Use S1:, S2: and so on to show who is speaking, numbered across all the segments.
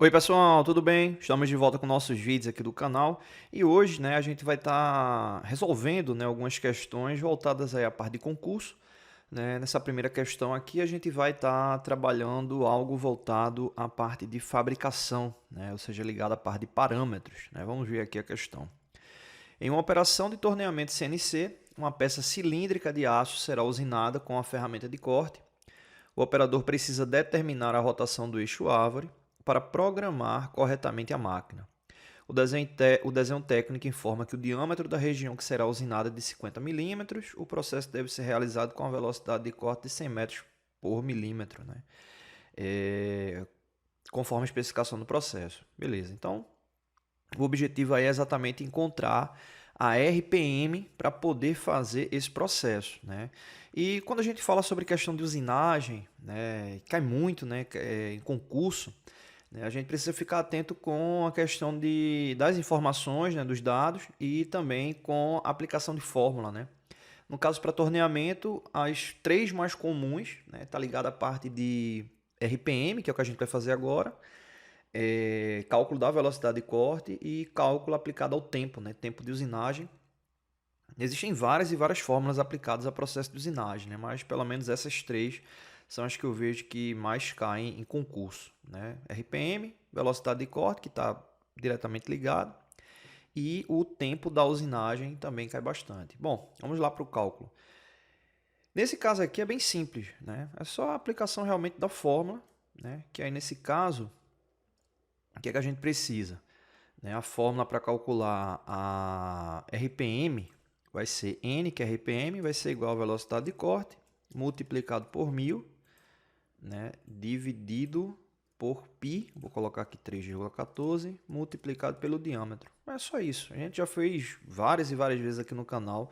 S1: Oi pessoal, tudo bem? Estamos de volta com nossos vídeos aqui do canal e hoje, a gente vai estar resolvendo, algumas questões voltadas aí à parte de concurso, Nessa primeira questão aqui a gente vai estar trabalhando algo voltado à parte de fabricação, Ou seja, ligado à parte de parâmetros, Vamos ver aqui a questão. Em uma operação de torneamento CNC, uma peça cilíndrica de aço será usinada com a ferramenta de corte. O operador precisa determinar a rotação do eixo árvore para programar corretamente a máquina. O desenho técnico informa que o diâmetro da região que será usinada é de 50 milímetros. O processo deve ser realizado com a velocidade de corte de 100 metros por milímetro, conforme a especificação do processo. Beleza, então o objetivo aí é exatamente encontrar a RPM para poder fazer esse processo, E quando a gente fala sobre questão de usinagem, cai muito, em concurso, a gente precisa ficar atento com a questão das informações, dos dados e também com a aplicação de fórmula, No caso para torneamento, as três mais comuns, tá ligada à parte de RPM, que é o que a gente vai fazer agora, cálculo da velocidade de corte e cálculo aplicado ao tempo, tempo de usinagem. Existem várias e várias fórmulas aplicadas ao processo de usinagem, mas pelo menos essas três são as que eu vejo que mais caem em concurso. RPM, velocidade de corte, que está diretamente ligado, e o tempo da usinagem também cai bastante. Bom, vamos lá para o cálculo. Nesse caso aqui é bem simples, É só a aplicação realmente da fórmula, Que aí nesse caso, o que é que a gente precisa? A fórmula para calcular a RPM vai ser N, que é RPM, vai ser igual a velocidade de corte, multiplicado por 1000, dividido por π, vou colocar aqui 3,14, multiplicado pelo diâmetro. É só isso. A gente já fez várias e várias vezes aqui no canal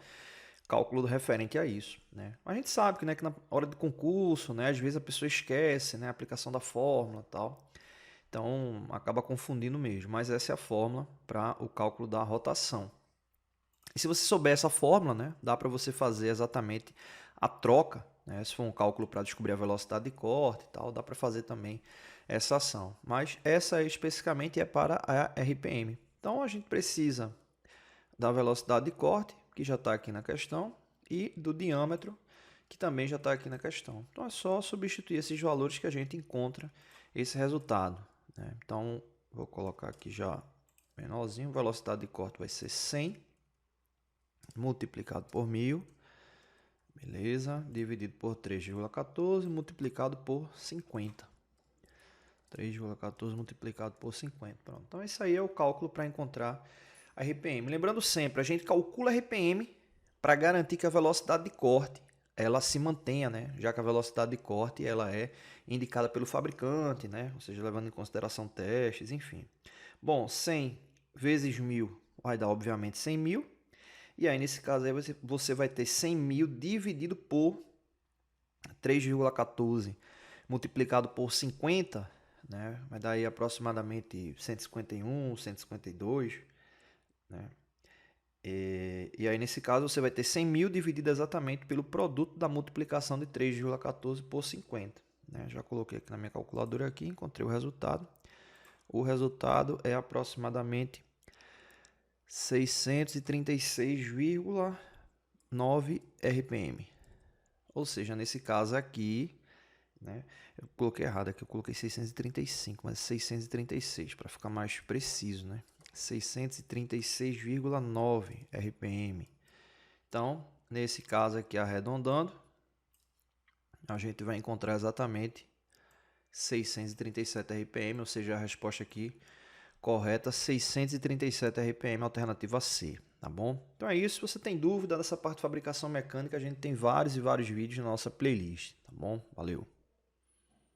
S1: cálculo referente a isso. A gente sabe que na hora de concurso, às vezes a pessoa esquece a aplicação da fórmula e tal. Então, acaba confundindo mesmo, mas essa é a fórmula para o cálculo da rotação. E se você souber essa fórmula, dá para você fazer exatamente a troca, Se for um cálculo para descobrir a velocidade de corte e tal, dá para fazer também essa ação. Mas essa especificamente é para a RPM. Então, a gente precisa da velocidade de corte, que já está aqui na questão, e do diâmetro, que também já está aqui na questão. Então, é só substituir esses valores que a gente encontra esse resultado. Então, vou colocar aqui já menorzinho, velocidade de corte vai ser 100 multiplicado por 1000, beleza, dividido por 3,14 multiplicado por 50. 3,14 multiplicado por 50, pronto. Então, esse aí é o cálculo para encontrar a RPM. Lembrando sempre, a gente calcula a RPM para garantir que a velocidade de corte ela se mantenha, Já que a velocidade de corte ela é indicada pelo fabricante, Ou seja, levando em consideração testes, enfim. Bom, 100 vezes 1000 vai dar, obviamente, 100 mil. E aí, nesse caso, aí você vai ter 100 mil dividido por 3,14 multiplicado por 50, Vai dar aí aproximadamente 151, 152, E aí, nesse caso, você vai ter 100 mil dividido exatamente pelo produto da multiplicação de 3,14 por 50. Já coloquei aqui na minha calculadora aqui, encontrei o resultado. O resultado é aproximadamente 636,9 RPM. Ou seja, nesse caso aqui, eu coloquei errado aqui, eu coloquei 635, mas 636 para ficar mais preciso, 636,9 RPM. Então, nesse caso aqui, arredondando, a gente vai encontrar exatamente 637 RPM, ou seja, a resposta aqui correta, 637 RPM, alternativa C, tá bom? Então é isso, se você tem dúvida dessa parte de fabricação mecânica, a gente tem vários e vários vídeos na nossa playlist, tá bom? Valeu!